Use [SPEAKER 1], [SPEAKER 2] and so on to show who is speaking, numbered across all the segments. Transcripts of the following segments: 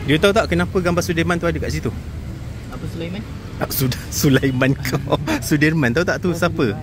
[SPEAKER 1] Dia tahu tak kenapa gambar Sudirman tu ada kat situ?
[SPEAKER 2] Apa Sulaiman?
[SPEAKER 1] Sulaiman kau. Sudirman tahu tak tu siapa?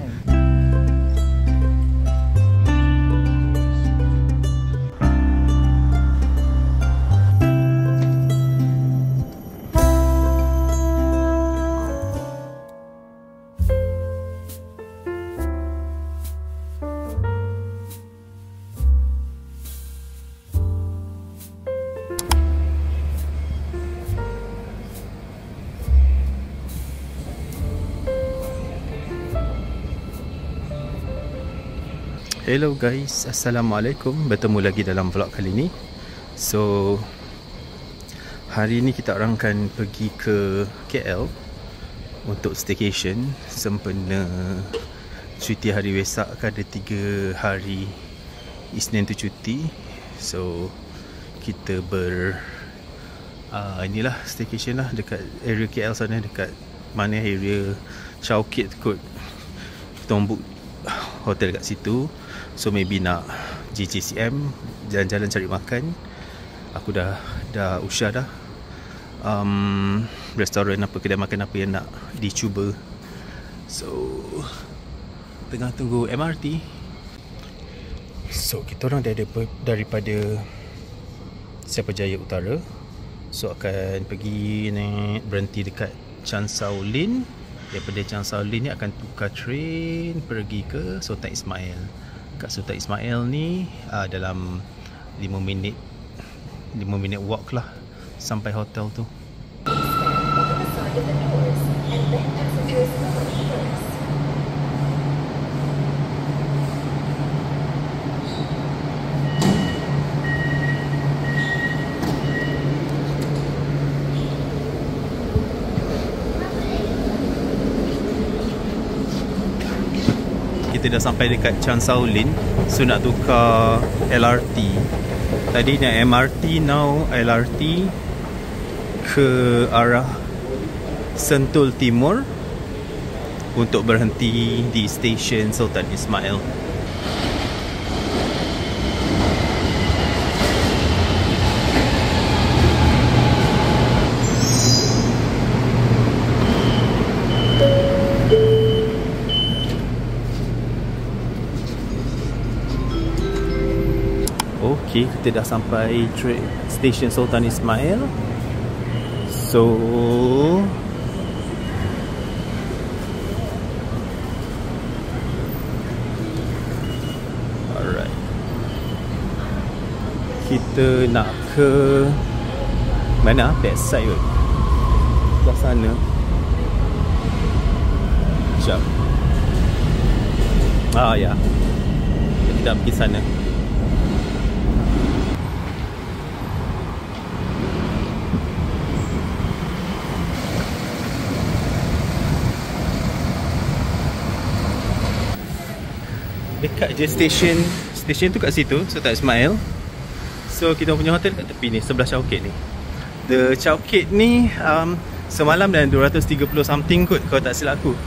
[SPEAKER 1] Hello guys, Assalamualaikum. Bertemu lagi dalam vlog kali ni. So hari ni kita orang akan pergi ke KL untuk staycation sempena cuti hari Wesak. Ada 3 hari Isnin tu cuti. So kita inilah staycation lah dekat area KL sana, dekat mana area Chowkit kot. Kita orang book hotel kat situ. So maybe nak JJCM, jalan-jalan cari makan. Aku dah usah dah restoran apa, kedai makan apa yang nak dicuba. So tengah tunggu MRT. So kita orang daripada Siapajaya Utara. So akan pergi berhenti dekat Chan Sao Lin. Daripada Chan Sao Lin ni akan tukar train pergi ke Sultan Ismail. Kat Sultan Ismail ni dalam 5 minit walk lah sampai hotel tu. Kita dah sampai dekat Chan Sao Lin. So nak tukar LRT. Tadi nak MRT, now LRT ke arah Sentul Timur untuk berhenti di stesen Sultan Ismail. Okay, kita dah sampai stesen Sultan Ismail. So alright, kita nak ke mana? Backside kot, sebelah sana. Sekejap. Ya, kita dah pergi sana. Dekat je stesen tu kat situ, Sultan Ismail. So kita punya hotel kat tepi ni, sebelah Chowkit ni. The Chowkit ni semalam dah 230 something kot kalau tak silap aku.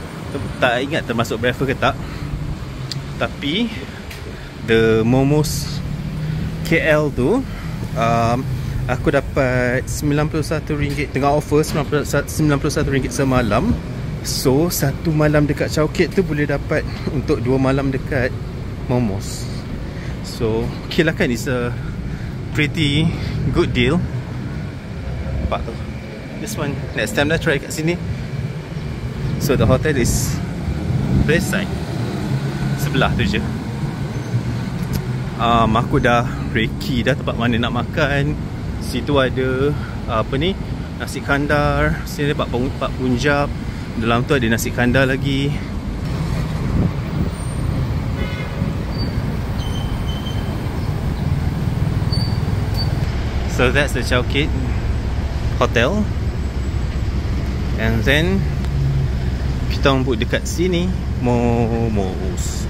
[SPEAKER 1] Tak ingat termasuk breakfast ke tak. Tapi the Momos KL tu aku dapat RM91 tengah offer, RM91 semalam. So 1 malam dekat Chowkit tu boleh dapat untuk 2 malam dekat Momos. So okay lah kan, it's a pretty good deal. Nampak tu, this one next time dah try kat sini. So the hotel is bedside, sebelah tu je. Aku dah reki dah tempat mana nak makan. Situ ada nasi kandar. Sini ada Pak Punjab. Dalam tu ada nasi kandar lagi. So that's the Chowkit Hotel. And then kita book dekat sini, Momos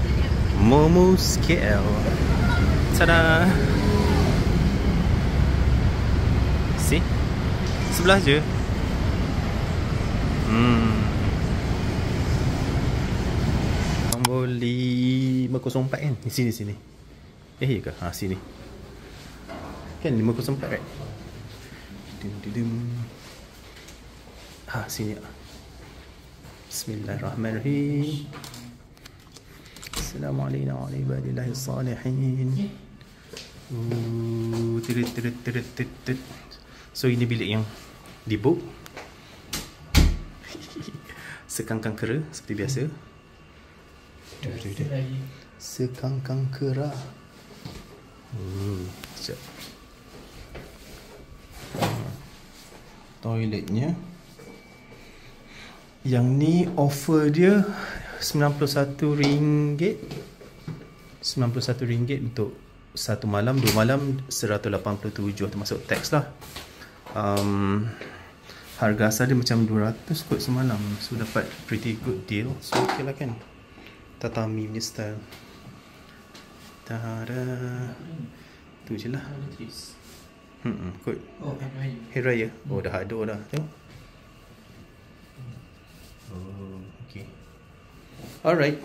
[SPEAKER 1] KL. Tada. See? Sebelah je. Nombor 504 kan? Sini. Ya ke? Sini. Kan 504 right? Sini. Bismillahirrahmanirrahim. Assalamualaikum warahmatullahi wabarakatuh. So ini bilik yang dibook. Sekangkang kera seperti biasa. Sekangkang kera. Sekejap. Toiletnya. Yang ni offer dia RM91. RM91 untuk satu malam, 2 malam 187 termasuk tax lah. Harga asal dia macam 200 kot semalam. So dapat pretty good deal. So okay lah kan. Tatami punya style. Tada. Tu je lah. Kot. Hari Raya. Oh dah ada dah. Tengok. Oh okay. Alright.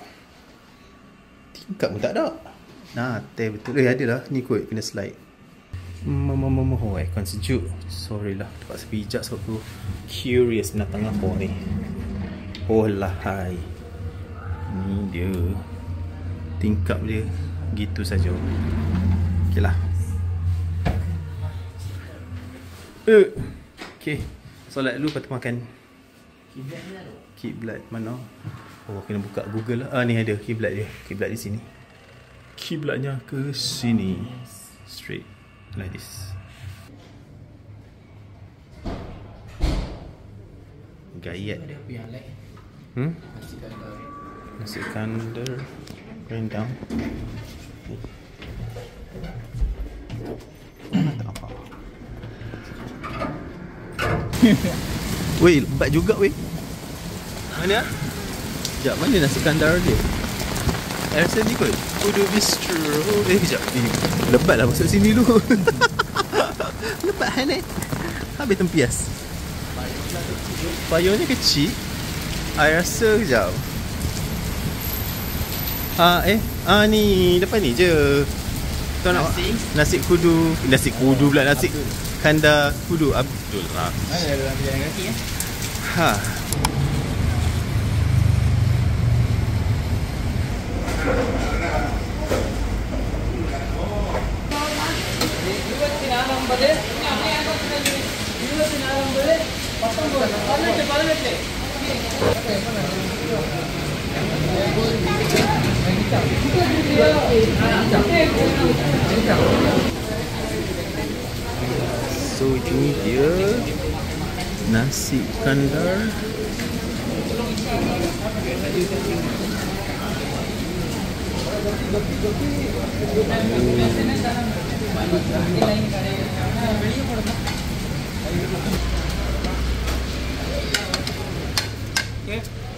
[SPEAKER 1] Tingkap pun tak ada. Nah, betul. Ada lah. Ni kot kena slide. Oh, aircon sejuk. Sorry lah, terpaksa pijak sebab aku curious binatang apa ni. Oh lah, hai. Ni dia. Tingkap dia gitu saja. Okay lah. Okay. Solat dulu lepas tu makan. Kiblat mana? Oh, kena buka Google lah. Ni ada kiblat dia. Kiblat di sini. Kiblatnya ke sini. Straight like this. Gayat. Nasi kandar rendang. Mana tak apa. Weh, lebat juga weh. Mana? Sekejap, mana nasi kandar dia? Rasa ni kot Kudu Bistro. Sekejap ni. Lebat lah masuk sini dulu. Lebat kan habis tempias. Payungnya kecil. I rasa sekejap. Ni depan ni je. Kau nak nasi kudu. Nasi kudu pula. Nasi kandar kudu Abdul.
[SPEAKER 2] Mana ada dalam jalan kaki
[SPEAKER 1] So ini dia nasi kandar.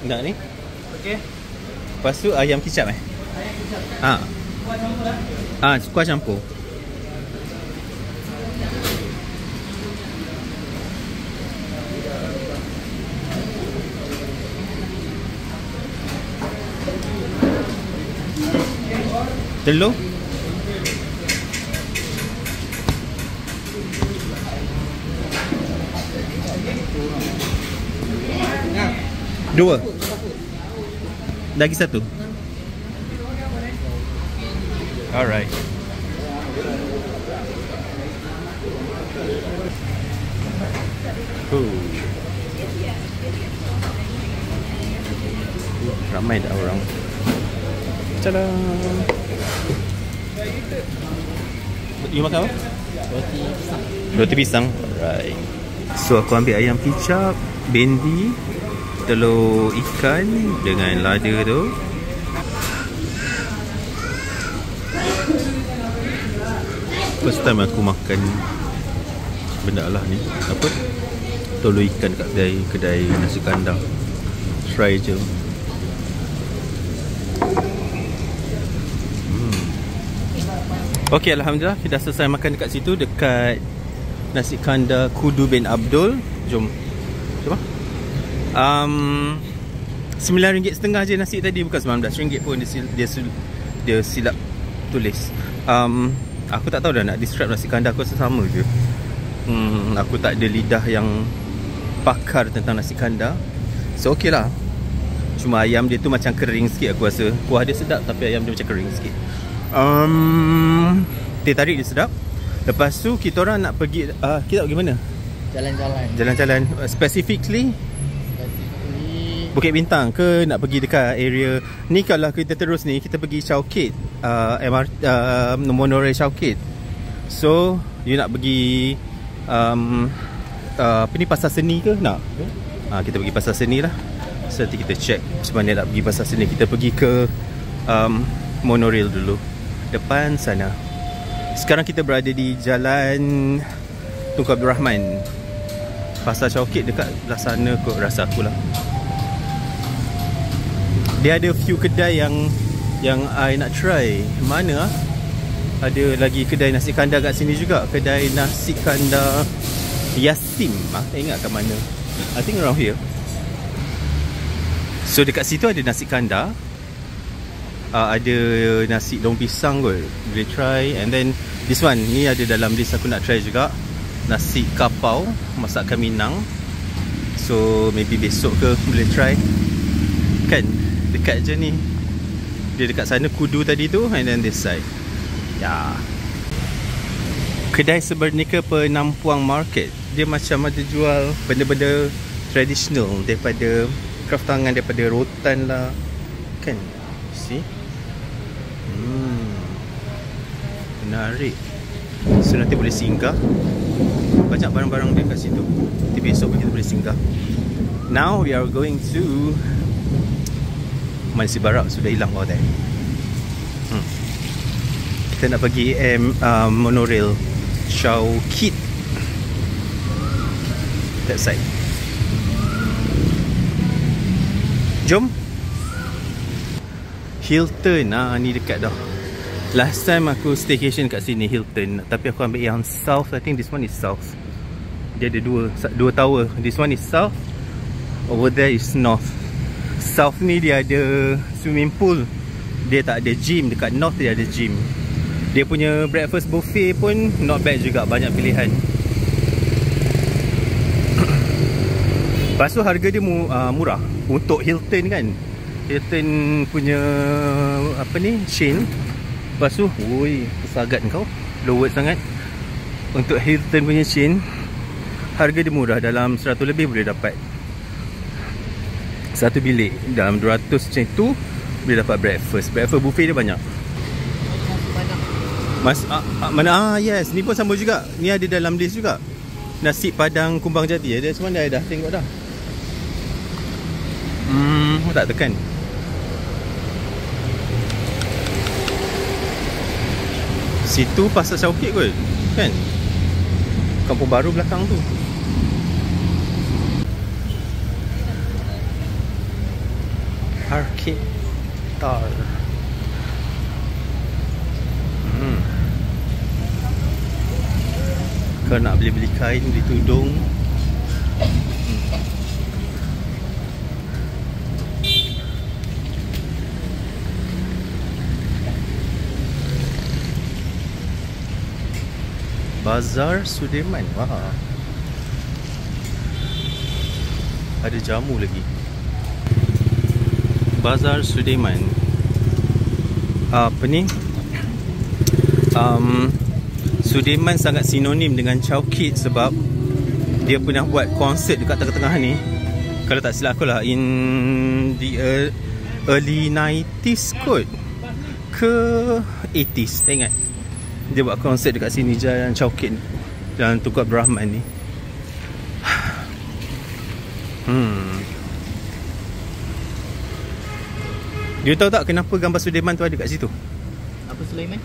[SPEAKER 1] Nak ni?
[SPEAKER 2] Okey.
[SPEAKER 1] Lepas tu ayam kicap kuah campur. Telur? Dua. Lagi satu. Alright. Ramai dah orang. Tada. You makan apa?
[SPEAKER 2] Roti pisang.
[SPEAKER 1] Roti pisang. Alright. So aku ambil ayam kicap, bendi, telur ikan dengan lada tu. First time aku makan benda lah ni. Apa? Telur ikan kat kedai nasi kandar. Try je. Okey, alhamdulillah kita selesai makan dekat situ, dekat nasi kandar Kudu bin Abdul. Jom. Cuba. RM9.5 je nasi tadi, bukan RM19 pun dia silap tulis. Aku tak tahu dah nak describe nasi kandar, aku rasa sama je. Aku tak ada lidah yang pakar tentang nasi kandar. So okey lah. Cuma ayam dia tu macam kering sikit aku rasa. Kuah dia sedap tapi ayam dia macam kering sikit. Teh tarik dia sedap. Lepas tu kita orang nak pergi kita nak pergi mana? Jalan-jalan. Specifically Bukit Bintang ke nak pergi dekat area ni? Kalau kita terus ni kita pergi Chowkit, MRT, monorail Chowkit. So you nak pergi apa ni, Pasar Seni ke nak? Kita pergi Pasar Seni lah. So nanti kita check macam mana nak pergi Pasar Seni. Kita pergi ke monorail dulu depan sana. Sekarang kita berada di Jalan Tunku Abdul Rahman. Pasar Chowkit dekat belah sana kot rasa aku lah. Dia ada few kedai yang I nak try. Mana ada lagi kedai nasi kandar kat sini juga. Kedai nasi kandar Yasim. Tak ingat kat mana. I think around here. So dekat situ ada nasi kandar, ada nasi daun pisang kot, boleh try. And then this one, ni ada dalam list aku nak try juga. Nasi kapau masakan Minang. So maybe besok ke boleh try. Kan dekat je ni. Dia dekat sana Kudu tadi tu. And then this side. Ya. Kedai Sebernika Penampuang Market. Dia macam ada jual benda-benda tradisional daripada craft tangan, daripada rotan lah. Kan? See? Menarik. So nanti boleh singgah. Banyak barang-barang dia kat situ. Nanti besok kita boleh singgah. Now we are going to Mansi Barak. Sudah hilang all that. Kita nak pergi monorail Chowkit. That side. Jom. Hilton. Ni dekat dah. Last time aku staycation kat sini Hilton, tapi aku ambil yang south. I think this one is south. Dia ada dua tower. This one is south, over there is north. South ni dia ada swimming pool. Dia tak ada gym. Dekat north dia ada gym. Dia punya breakfast buffet pun not bad juga, banyak pilihan. Lepas tu harga dia murah untuk Hilton kan. Hilton punya apa ni, chain. Lepas tu, kesagat kau, lowered sangat. Untuk Hilton punya chain, harga dia murah, dalam 100 lebih boleh dapat satu bilik. Dalam 200 macam tu boleh dapat breakfast. Breakfast buffet dia banyak. Mana? Yes, ni pun sama juga. Ni ada dalam list juga. Nasi Padang Kumbang Jati. Ada semua dah tengok dah. Tak tekan. Situ Pasar Chowkit kot, kan? Kampung Baru belakang tu. Arcade Tar. Kau nak beli kain, beli tudung. Bazar Sudirman. Wah. Ada jamu lagi. Bazar Sudirman. Apa ni? Sudirman sangat sinonim dengan Chowkit sebab dia pernah buat konsert dekat tengah-tengah ni. Kalau tak silap aku lah, in the early 90s kot ke 80s, tak ingat. Dia buat konsert dekat sini, Jalan Chowkit, Jalan Tunku Abdul Rahman ni. Dia tahu tak kenapa gambar Sudirman tu ada kat situ?
[SPEAKER 2] Apa Sulaiman?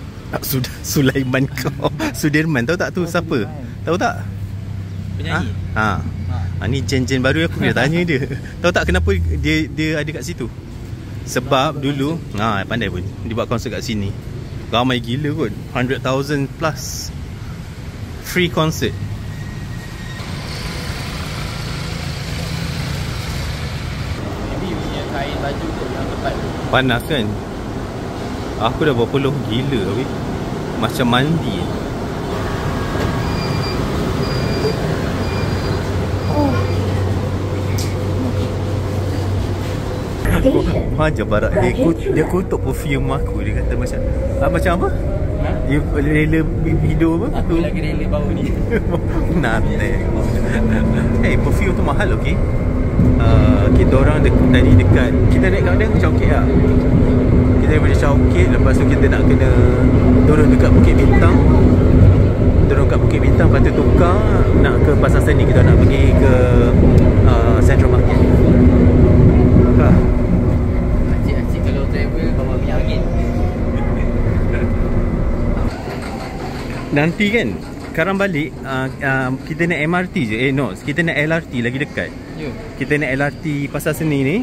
[SPEAKER 1] Sulaiman kau. Sudirman tahu tak tu siapa? Tahu tak?
[SPEAKER 2] Penyanyi.
[SPEAKER 1] Ni jen-jen baru aku kena tanya dia. Tahu tak kenapa dia ada kat situ? Sebab dulu pandai pun dia buat konsert kat sini. Ramai gila kot, 100,000 plus. Free concert.
[SPEAKER 2] Maybe punya kain baju tu yang tepat.
[SPEAKER 1] Panas kan? Aku dah berpeluh gila weh. Macam mandi. aja barat dia kutuk perfume aku. Dia kata macam apa?
[SPEAKER 2] Ha?
[SPEAKER 1] You rela hidup apa?
[SPEAKER 2] Aku lagi rela bau ni.
[SPEAKER 1] Nothing. Hey, perfume tu mahal, okay? Kita orang tadi dekat, kita naik kat mana? Chowkit lah. Kita daripada Chowkit, lepas tu kita nak kena turun dekat Bukit Bintang. Turun kat Bukit Bintang, lepas tu tukar nak ke Pasar Seni. Kita nak pergi ke Central Market.
[SPEAKER 2] Acik kalau travel bawa minyak angin.
[SPEAKER 1] Nanti kan sekarang balik kita naik MRT je. No, kita naik LRT lagi dekat.
[SPEAKER 2] Ya.
[SPEAKER 1] Kita naik LRT Pasar Seni ni.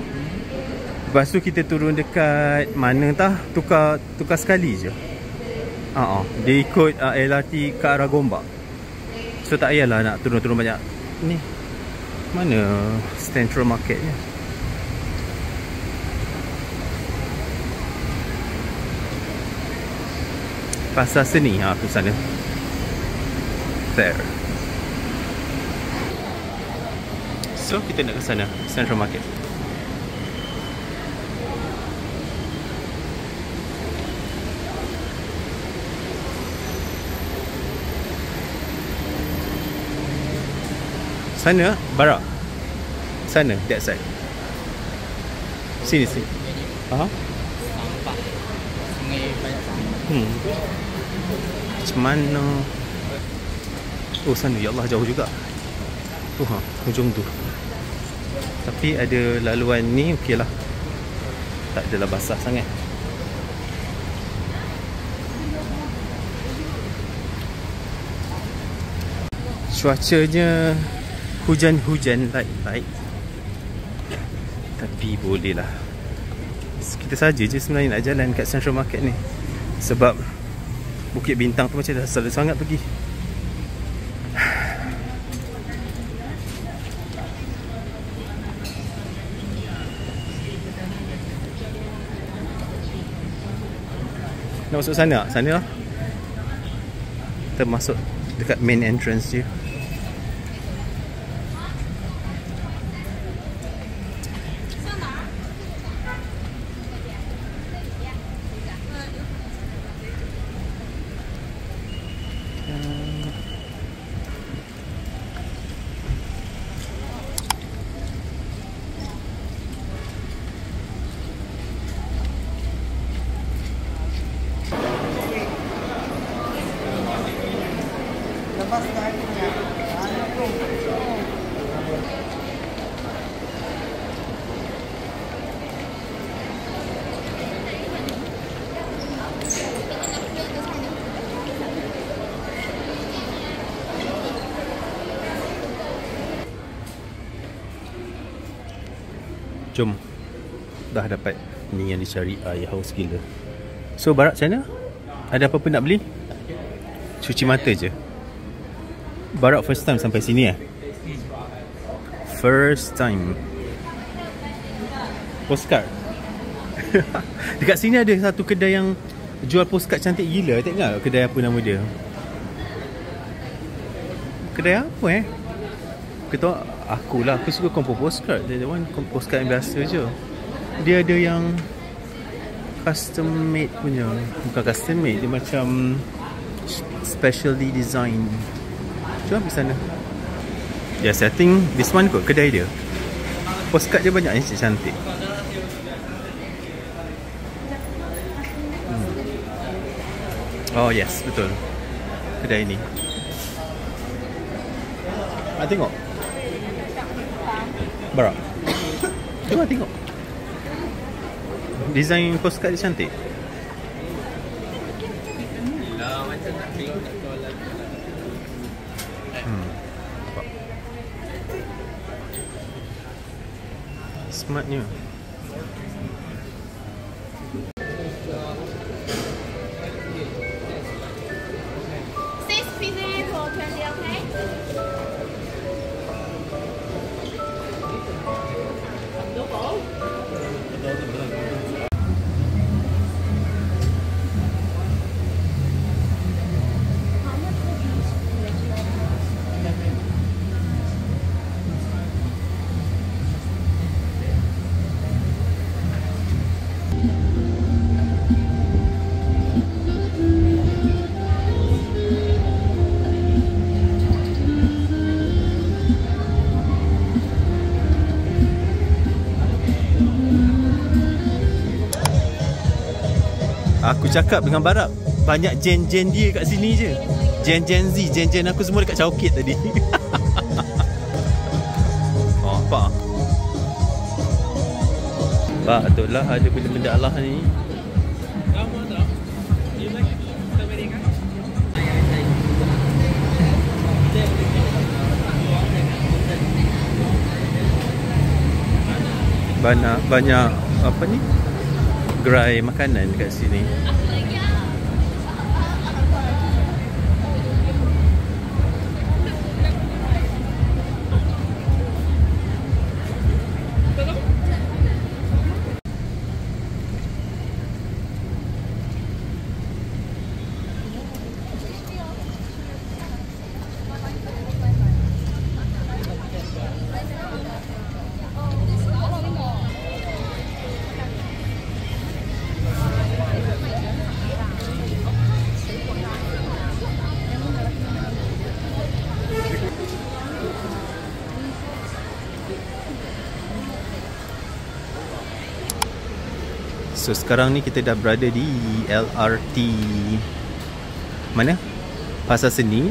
[SPEAKER 1] Lepas tu kita turun dekat mana tah, tukar sekali je. Dia ikut LRT ke arah Gombak. So tak payahlah nak turun-turun banyak. Ni mana Central Market ni? Pasar Seni tu sana. There. So kita nak ke sana, Central Market. Sana, barak. Sana, that side. Sini.
[SPEAKER 2] Sampah. Sungai banyak sampah.
[SPEAKER 1] Macam mana? Oh, sana, ya Allah, jauh juga. Tu hujung tu. Tapi ada laluan ni, okey lah. Tak adalah basah sangat. Cuacanya hujan-hujan light. Tapi boleh lah. Kita saja je sebenarnya nak jalan kat Central Market ni. Sebab Bukit Bintang tu macam dah selalu sangat pergi. Nak masuk sana? Sana lah. Kita masuk dekat main entrance je. Jom. Dah dapat ni yang dicari, air haus gila. So barat macam mana? Ada apa-apa nak beli? Cuci mata je. Barat first time sampai sini First time. Postcard. Dekat sini ada satu kedai yang jual postcard cantik gila. Tak ingat kedai apa nama dia? Kedai apa Kita akulah, aku suka kompos postcard. Dia one postcard yang biasa je. Dia ada yang custom made punya. Bukan custom made, dia macam specially design. Jom pergi sana. Yes, I think this one kot kedai dia. Postcard dia banyak yang cantik. Oh yes, betul. Kedai ni. Tengok. Barak. Cuba tengok. Design postcard dia cantik.
[SPEAKER 2] Macam nak tengok
[SPEAKER 1] Smartnya. Aku cakap dengan Barak, banyak Gen dia kat sini je. Gen Z, Gen aku semua dekat Chowkit tadi. Oh, apa? Patutlah ada benda-benda Allah ni. Banyak apa ni? Gerai makanan dekat sini. So sekarang ni kita dah berada di LRT mana? Pasar Seni.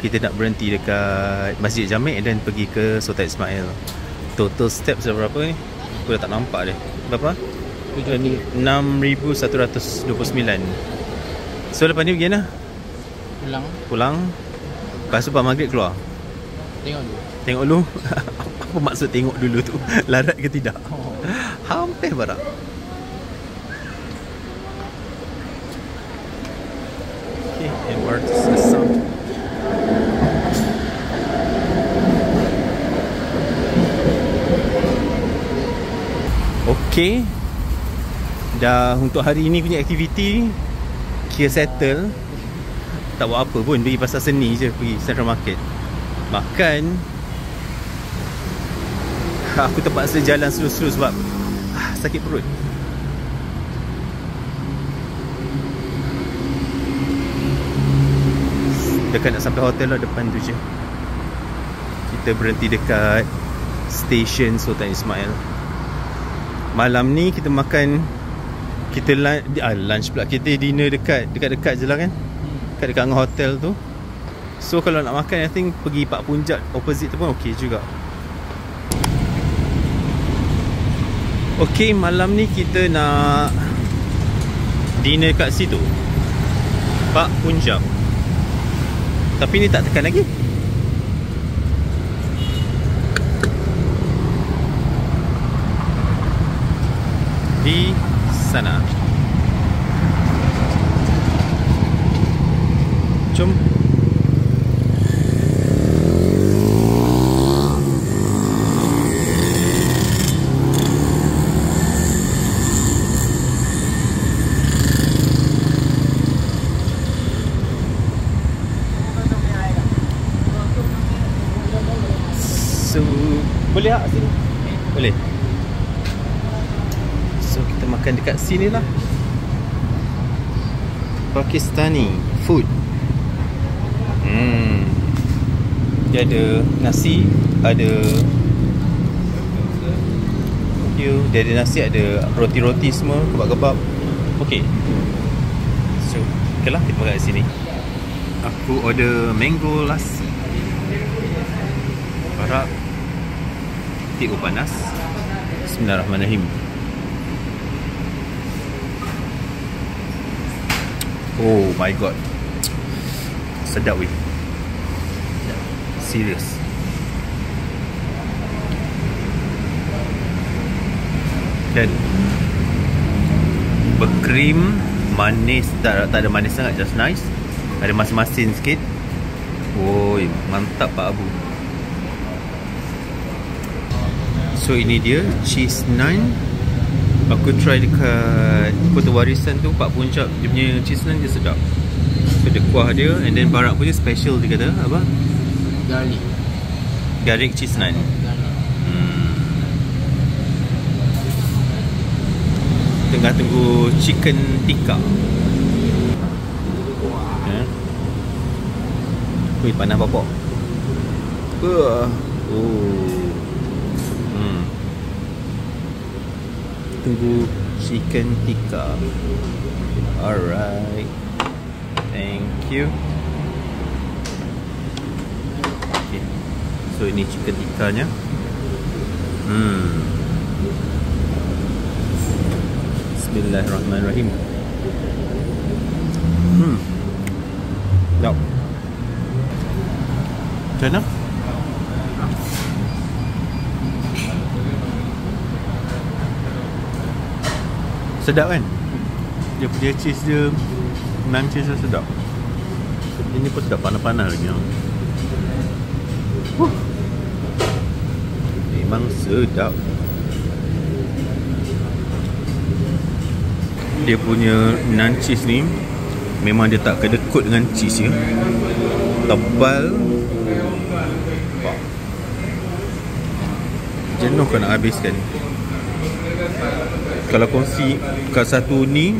[SPEAKER 1] Kita nak berhenti dekat Masjid Jamek dan pergi ke Sultan Ismail. Total steps dah berapa ni? Aku dah tak nampak dah. Berapa? 6,129. So lepas ni pergi mana? Pulang. Lepas tu lepas maghrib keluar. Tengok dulu. Apa maksud tengok dulu tu? Larat ke tidak? Hampir Barak. MRT system. Okay, dah untuk hari ini punya aktiviti kira settle. Tak buat apa pun, pergi pasar seni je, pergi Central Market makan. Aku terpaksa jalan slow-slow sebab sakit perut. Dekat nak sampai hotel lah, depan tu je. Kita berhenti dekat stesen Sultan Ismail. Malam ni kita makan, kita lunch pula. Kita dinner dekat-dekat je lah kan, dekat-dekat dengan hotel tu. So kalau nak makan, I think pergi Pak Punjat opposite tu pun okey juga. Okay, malam ni kita nak dinner kat situ, Pak Punjab. Tapi ni tak tekan lagi. Di sana. Jom. Boleh tak sini? Boleh. So kita makan dekat sini lah. Pakistani food. Dia ada nasi, ada dia ada nasi, ada roti-roti semua, kebab-kebab. Okay. So okay lah, kita makan kat sini. Aku order mango lassi. Harap teh panas. Bismillahirrahmanirrahim. Oh my god, sedap weh. Serius. Dan berkrim, manis, tak ada manis sangat, just nice. Ada masin-masin sikit. Oi, mantap Pak Abu. So ini dia cheese naan. Aku try dekat Kota Warisan tu, Pak Punjab, dia punya cheese naan dia sedap. So dia kuah dia, and then Barak punya special, dia kata apa? Garlic cheese naan. Tengah tunggu chicken tikka. Wih, panas bapak. Oh. Tunggu chicken tikka. Alright, thank you. Okay, so ini chicken tikkanya. Bismillahirrahmanirrahim. Sedap. Macam mana? Sedap kan? Dia punya cheese dia, naan cheese dia sedap. Ini pun sedap, panas-panas lagi. Memang sedap. Dia punya naan cheese ni memang dia tak kedekut dengan cheese ya. Tebal. Jenuh kau nak habiskan. Kalau kongsi kat satu ni,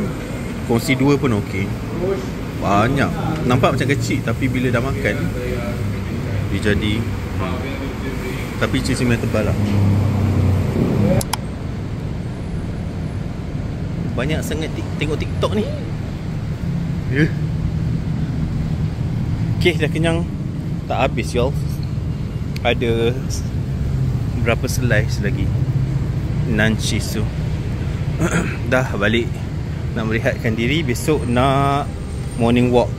[SPEAKER 1] kongsi dua pun okey. Banyak. Nampak macam kecil tapi bila dah makan dia jadi tapi cheese memang tebal lah. Banyak sangat tengok TikTok ni. Okay, dah kenyang. Tak habis y'all. Ada berapa slice lagi naan cheese tu. Dah balik nak merehatkan diri. Besok nak morning walk.